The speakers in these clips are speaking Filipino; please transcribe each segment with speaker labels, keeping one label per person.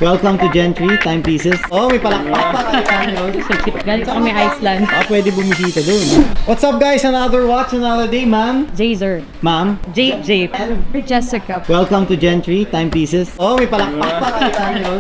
Speaker 1: Welcome to Gentry, timepieces. Oh, may palakpak pa kayo.
Speaker 2: Galing kami Iceland.
Speaker 1: Pwede bumisita dun. What's up guys? Another watch, another day, ma'am.
Speaker 2: Jazer.
Speaker 1: Ma'am.
Speaker 2: J. Jessica.
Speaker 1: Welcome to Gentry, timepieces. Oh, may palakpak pa kayo.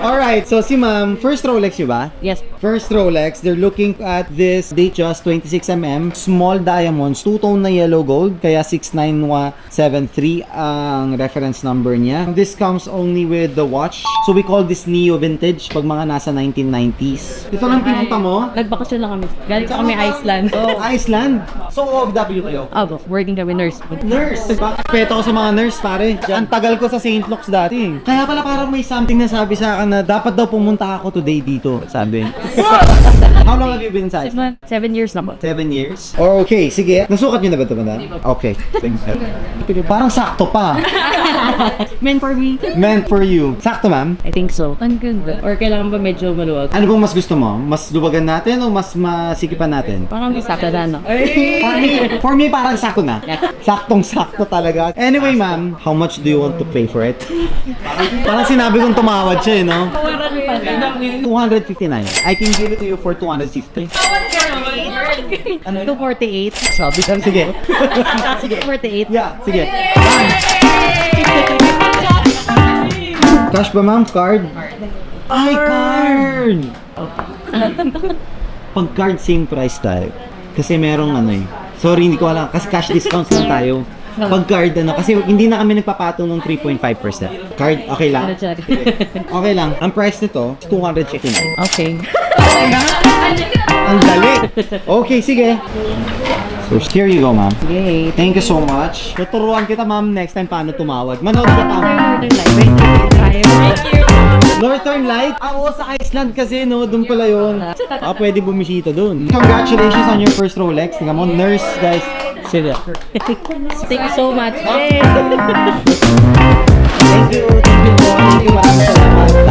Speaker 1: Alright, so si ma'am, first Rolex yun ba?
Speaker 2: Yes.
Speaker 1: First Rolex, they're looking at this Datejust 26mm, small diamonds, two-tone na yellow gold, kaya 69173 ang reference number niya. This comes only with the watch. So we call this Neo Vintage pag mga nasa 1990s. Ito lang pinunta mo?
Speaker 2: Nagbakasyon lang kami. Galing kami Iceland.
Speaker 1: Oh, Iceland. So OFW kayo?
Speaker 2: Abo, working kami nurse.
Speaker 1: Nurse! Respeto ko sa mga nurse, pare. Ang tagal ko sa St. Luke's dati. Kaya pala parang may something na sabi sa akin na dapat daw pumunta ako today dito, sabi. How long have you been sa Iceland?
Speaker 2: 7 years na po.
Speaker 1: 7 years? Okay, sige. Nasukat niyo na ba ito, madam? Okay. Thanks. Parang sakto pa.
Speaker 2: Meant for me.
Speaker 1: Meant for you. Sakto, ma'am?
Speaker 2: I think so. Ang ganda. Or kailangan ba medyo maluwag?
Speaker 1: Ano bang mas gusto mo? Mas luwagan natin o mas masikipan natin?
Speaker 2: Parang sakta na, no?
Speaker 1: For me, parang sakto na. Saktong-sakto talaga. Anyway, ma'am, how much do you want to pay for it? Parang sinabi kong tumawad siya, eh, no? 259. I can give it to you for 250.
Speaker 2: 248.
Speaker 1: Sabi lang, sige.
Speaker 2: Sige, 48.
Speaker 1: Yeah, sige. Cash ba, ma'am? Card? Ay, card! Pag card, same price tayo. Kasi merong ano eh. Sorry, hindi ko alam. Kasi cash discounts lang tayo. Pag card, ano, kasi hindi na kami nagpapatong ng 3.5%. Card, okay lang? Okay lang. Ang price nito, 259.
Speaker 2: Okay.
Speaker 1: Ang dali! Okay, sige. So, here you go, ma'am.
Speaker 2: Yay.
Speaker 1: Thank you so much. Tuturuan kita, ma'am, next time paano tumawad. Manood ka pa. Northern Light? Oo, sa Iceland kasi, no? Doon pala yun. Pwede bumisita doon. Congratulations on your first Rolex. Tingnan mo, nurse, guys. Sila.
Speaker 2: Thank you so much. Yay.
Speaker 1: Thank you. Thank you. Maraming salamat.